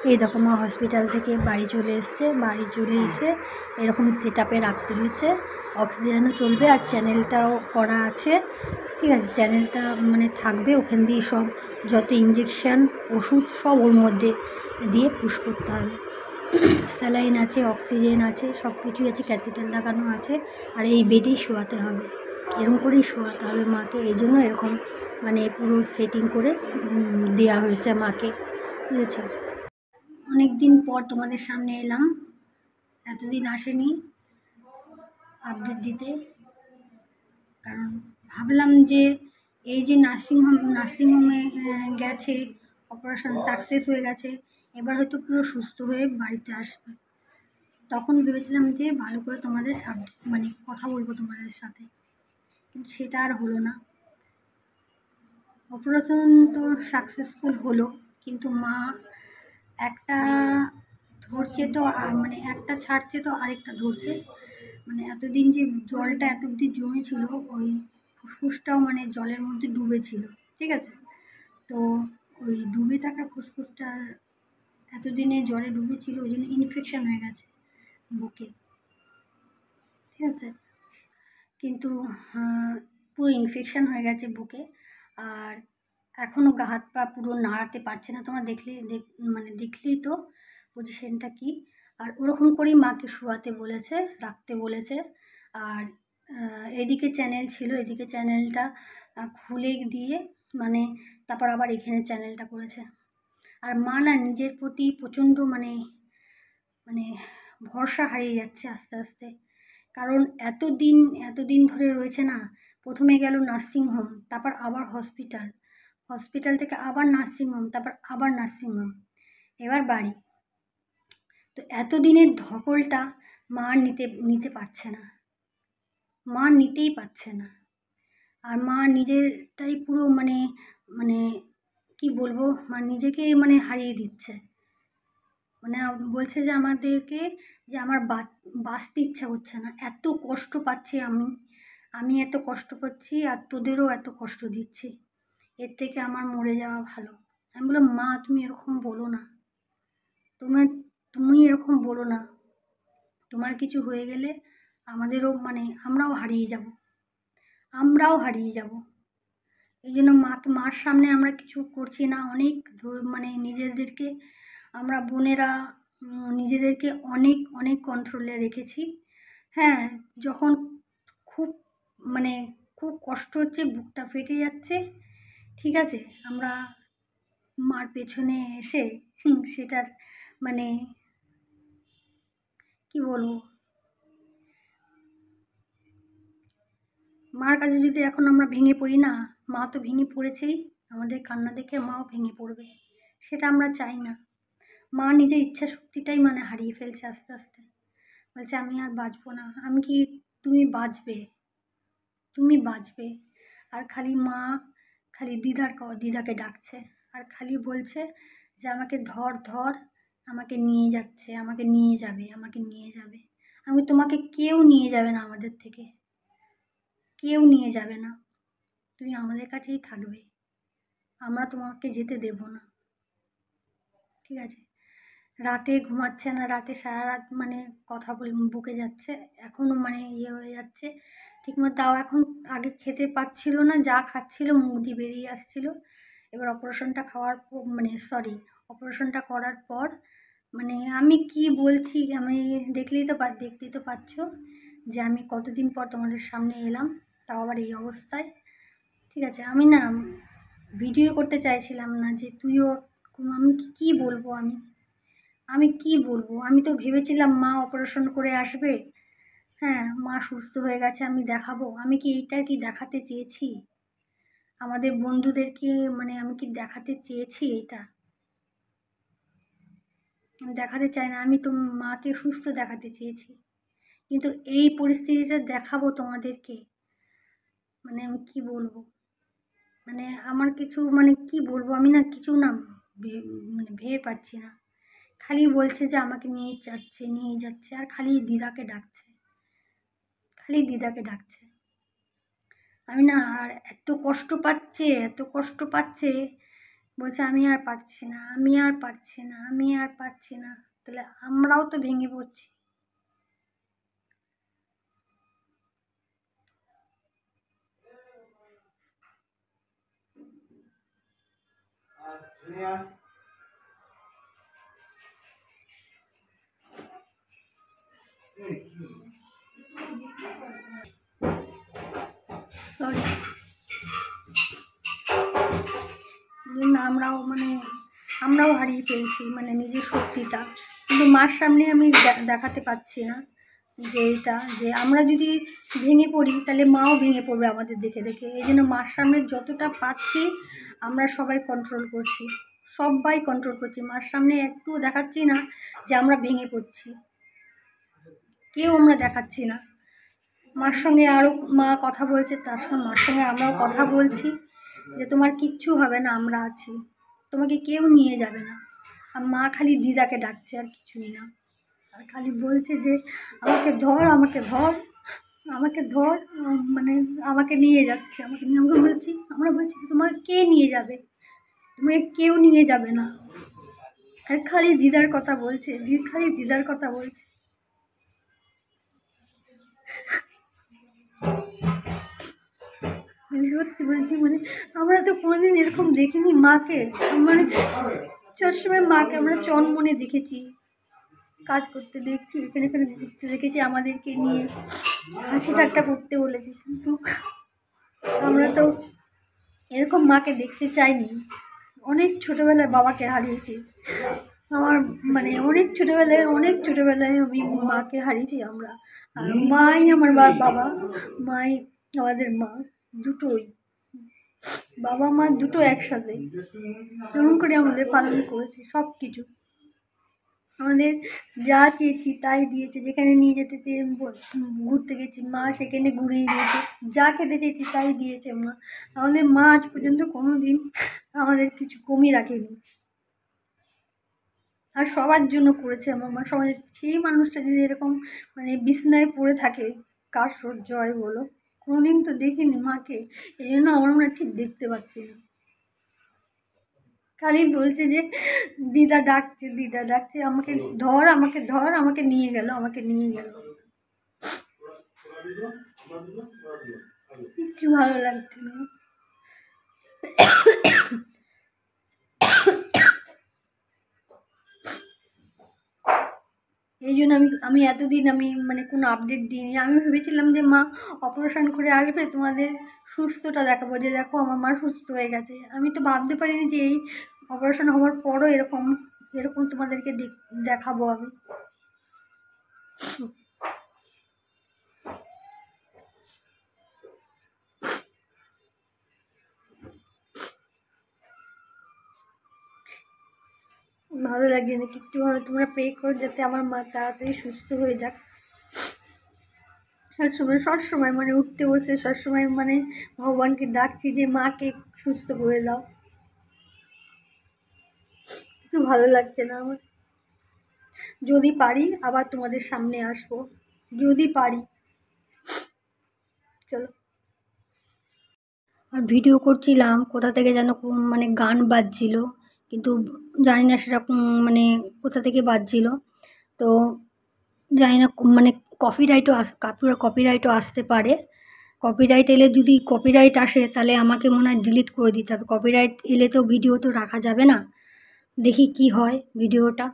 এই দেখো মা হসপিটাল থেকে বাড়ি চলে এসছে। বাড়ি চলে এসে এরকম সেট আপে রাখতে দিচ্ছে। অক্সিজেনও চলবে আর চ্যানেলটাও করা আছে। ঠিক আছে, চ্যানেলটা মানে থাকবে, ওখান দিয়ে সব যত ইঞ্জেকশান ওষুধ সব ওর মধ্যে দিয়ে পুশ করতে হবে। স্যালাইন আছে, অক্সিজেন আছে, সব কিছুই আছে, ক্যাথেটার লাগানো আছে। আর এই বেডেই শোয়াতে হবে, এরকম করেই শোয়াতে হবে মাকে। এই জন্য এরকম মানে পুরো সেটিং করে দেওয়া হয়েছে মাকে, বুঝেছ। অনেক দিন পর তোমাদের সামনে এলাম, এতদিন আসেনি আপডেট দিতে, কারণ ভাবলাম যে এই যে নার্সিংহোমে গেছে, অপারেশন সাকসেস হয়ে গেছে, এবার হয়তো পুরো সুস্থ হয়ে বাড়িতে আসবে। তখন ভেবেছিলাম যে ভালো করে তোমাদের মানে কথা বলবো তোমাদের সাথে, কিন্তু সেটা আর হলো না। অপারেশন তো সাকসেসফুল হলো, কিন্তু মা একটা ধরছে তো মানে একটা ছাড়ছে তো আরেকটা ধরছে। মানে এতদিন যে জলটা এত অবধি জমেছিল, ওই ফুসফুসটাও মানে জলের মধ্যে ডুবেছিল, ঠিক আছে। তো ওই ডুবে থাকা ফুসফুসটার এতদিনে জলে ডুবেছিল, ওই জন্য ইনফেকশান হয়ে গেছে বুকে, ঠিক আছে। কিন্তু পুরো ইনফেকশান হয়ে গেছে বুকে, আর এখনও গা হাত পা পুরো নাড়াতে পারছে না। তোমার মানে দেখলেই তো পজিশনটা কি। আর ওরকম করেই মাকে শোয়াতে বলেছে, রাখতে বলেছে। আর এদিকে চ্যানেল ছিল, এদিকে চ্যানেলটা খুলে দিয়ে মানে তারপর আবার এখানে চ্যানেলটা করেছে। আর মা না নিজের প্রতি প্রচণ্ড মানে মানে ভরসা হারিয়ে যাচ্ছে আস্তে আস্তে। কারণ এতদিন ধরে রয়েছে না। প্রথমে গেল নার্সিংহোম, তারপর আবার হসপিটাল থেকে আবার নার্সিংহোম, তারপর আবার নার্সিংহোম, এবার বাড়ি। তো এতদিনের ধকলটা মা নিতে পারছে না, মা নিতেই পারছে না। আর মা নিজেরটাই পুরো মানে মানে কি বলবো, মা নিজেকে মানে হারিয়ে দিচ্ছে। মানে বলছে যে আমাদেরকে, যে আমার বাঁচতে ইচ্ছা করছে না, এত কষ্ট পাচ্ছি আমি এত কষ্ট পাচ্ছি, আর তোদেরও এত কষ্ট দিচ্ছি, এর থেকে আমার মরে যাওয়া ভালো। আমি বললাম মা তুমি এরকম বলো না, তুমি এরকম বলো না, তোমার কিছু হয়ে গেলে আমাদেরও মানে আমরাও হারিয়ে যাব। এই জন্য মার সামনে আমরা কিছু করছি না। অনেক মানে নিজেদেরকে আমরা বোনেরা নিজেদেরকে অনেক অনেক কন্ট্রোলে রেখেছি। হ্যাঁ, যখন খুব মানে খুব কষ্ট হচ্ছে, বুকটা ফেটে যাচ্ছে, ঠিক আছে, আমরা মার পেছনে এসে সেটার মানে কি বলবো, মার কাছে যদি এখন আমরা ভেঙে পড়ি না, মা তো ভেঙে পড়েছেই, আমাদের কান্না দেখে মাও ভেঙে পড়বে, সেটা আমরা চাই না। মা নিজের ইচ্ছা শক্তিটাই মানে হারিয়ে ফেলছে আস্তে আস্তে। বলছে আমি আর বাঁচবো না। আমি কি, তুমি বাঁচবে। আর খালি দিদাকে ডাকছে, আর খালি বলছে যে আমাকে ধর, আমাকে নিয়ে যাচ্ছে, আমাকে নিয়ে যাবে। আমি তোমাকে কেউ নিয়ে যাবে না, আমাদের থেকে কেউ নিয়ে যাবে না, তুমি আমাদের কাছেই থাকবে, আমরা তোমাকে যেতে দেব না, ঠিক আছে। রাতে ঘুমাচ্ছে না, রাতে সারা রাত মানে কথা বকে যাচ্ছে, এখনও মানে ইয়ে হয়ে যাচ্ছে ঠিকমতো। তাও এখন আগে খেতে পাচ্ছিল না, যা খাচ্ছিল মুখ দিয়ে বেরিয়ে আসছিল। এবার অপারেশনটা করার পর মানে আমি কি বলছি, আমি দেখতেই তো পাচ্ছ যে আমি কতদিন পর তোমাদের সামনে এলাম, তাও আবার এই অবস্থায়, ঠিক আছে। আমি না ভিডিও করতে চাইছিলাম না, যে তুইও, আমি কি বলবো, আমি তো ভেবেছিলাম মা অপারেশন করে আসবে, হ্যাঁ মা সুস্থ হয়ে গেছে, আমি দেখাবো। আমি কি এইটা কি দেখাতে চেয়েছি আমাদের বন্ধুদেরকে, মানে আমি কি দেখাতে চেয়েছি এটা? আমি দেখাতে চাই না, আমি তো মাকে সুস্থ দেখাতে চেয়েছি, কিন্তু এই পরিস্থিতিটা দেখাবো তোমাদেরকে, মানে আমি কি বলবো, মানে আমার কিছু মানে কি বলবো, আমি না কিছু না মানে ভেবে পাচ্ছি না। খালি বলছে যে আমাকে নিয়ে যাচ্ছে, আর খালি দিদাকে ডাকছে। আমি না আর এত কষ্ট পাচ্ছে, বলছে আমি আর পারছি না, আমি আর পারছি না, আমি আর পারছি না। তাহলে আমরাও তো ভেঙে পড়ছি। সরি, আমরাও হারিয়ে ফেলছি নিজের শক্তিটা। কিন্তু মার সামনে আমি দেখাতে পাচ্ছি না যে আমরা যদি ভেঙে পড়ি তাহলে মাও ভেঙে পড়বে আমাদের দেখে দেখে। এই জন্য মার সামনে যতটা পাচ্ছি আমরা সবাই কন্ট্রোল করছি, সবাই কন্ট্রোল করছি। মার সামনে একটুও দেখাচ্ছি না যে আমরা ভেঙে পড়ছি, কেউ আমরা দেখাচ্ছি না। মার সঙ্গে আরও মা কথা বলছে, তার সঙ্গে মার সঙ্গে আমরাও কথা বলছি যে তোমার কিচ্ছু হবে না, আমরা আছি, তোমাকে কেউ নিয়ে যাবে না। আর মা খালি দিদাকে ডাকছে, আর কিছুই না। আর খালি বলছে যে আমাকে ধর, আমাকে ধর, আমাকে ধর, আমাকে নিয়ে যাচ্ছে, আমরা বলছি তোমাকে কে নিয়ে যাবে, তোমাকে কেউ নিয়ে যাবে না। আর খালি দিদার কথা বলছে, খালি দিদার কথা বলছে। সত্যি বলছি, আমরা তো কোনোদিন এরকম দেখিনি মাকে। সবসময় মাকে আমরা চনমনে দেখেছি, কাজ করতে দেখছি, এখানে ঘুরতে দেখেছি, আমাদেরকে নিয়ে হাসি ঠাট্টা করতে বলেছি। কিন্তু আমরা তো এরকম মাকে দেখতে চাইনি। অনেক ছোটোবেলায় বাবাকে হারিয়েছি। আমার অনেক ছোটোবেলায় আমি মাকে হারিয়েছি আমরা। আর মাই আমার বাবা, মাই আমাদের মা, দুটোই, বাবা মা দুটো একসাথে তেমন করে আমাদের পালন করেছে। সব কিছু আমাদের যা চেয়েছি তাই দিয়েছে। যেখানে নিয়ে যেতে ঘুরতে গেছি মা সেখানে ঘুরিয়ে দিয়েছে, যা খেতে চেয়েছি তাই দিয়েছে মা। আমাদের মা আজ পর্যন্ত কোনো দিন আমাদের কিছু কমই রাখেনি, আর সবার জন্য করেছে আমার মা। সমাজের সেই মানুষটা যদি এরকম বিছনায় পড়ে থাকে, কার সহ্য হয় বলো? কোনোদিন তো দেখিনি মাকে, এই জন্য আমার মনে ঠিক দেখতে পাচ্ছি না। খালি বলছে যে দিদা ডাকছে, দিদা ডাকছে, আমাকে ধর, আমাকে ধর, আমাকে নিয়ে গেল, আমাকে নিয়ে গেল। কিচ্ছু ভালো লাগছে না। এই জন্য আমি এতদিন কোনো আপডেট দিইনি। আমি ভেবেছিলাম যে মা অপারেশন করে আসবে, তোমাদের সুস্থটা দেখাবো, যে দেখো আমার মা সুস্থ হয়ে গেছে। আমি তো ভাবতে পারিনি যে এই অপারেশন হওয়ার পরও এরকম তোমাদেরকে দেখাবো আমি। ভালো লাগে না একটু ভালো। তোমরা প্রে করো যাতে আমার মা তাড়াতাড়ি সুস্থ হয়ে যাক। সবসময় উঠতে বসে সবসময় ভগবানকে ডাকছি যে মাকে সুস্থ করে দাও। কিছু ভালো লাগছে না আমার। যদি পারি আবার তোমাদের সামনে আসবো, যদি পারি। চলো। আর ভিডিও করছিলাম, কোথা থেকে যেন গান বাজছিল, কিন্তু জানি না সেটা কোথা থেকে বাজছিল। তো জানি না, কপিরাইটও আসতে পারে। কপিরাইট এলে, যদি কপিরাইট আসে তাহলে আমাকে মনে হয় ডিলিট করে দিতে হবে। কপিরাইট এলে তো ভিডিও তো রাখা যাবে না। দেখি কি হয় ভিডিওটা।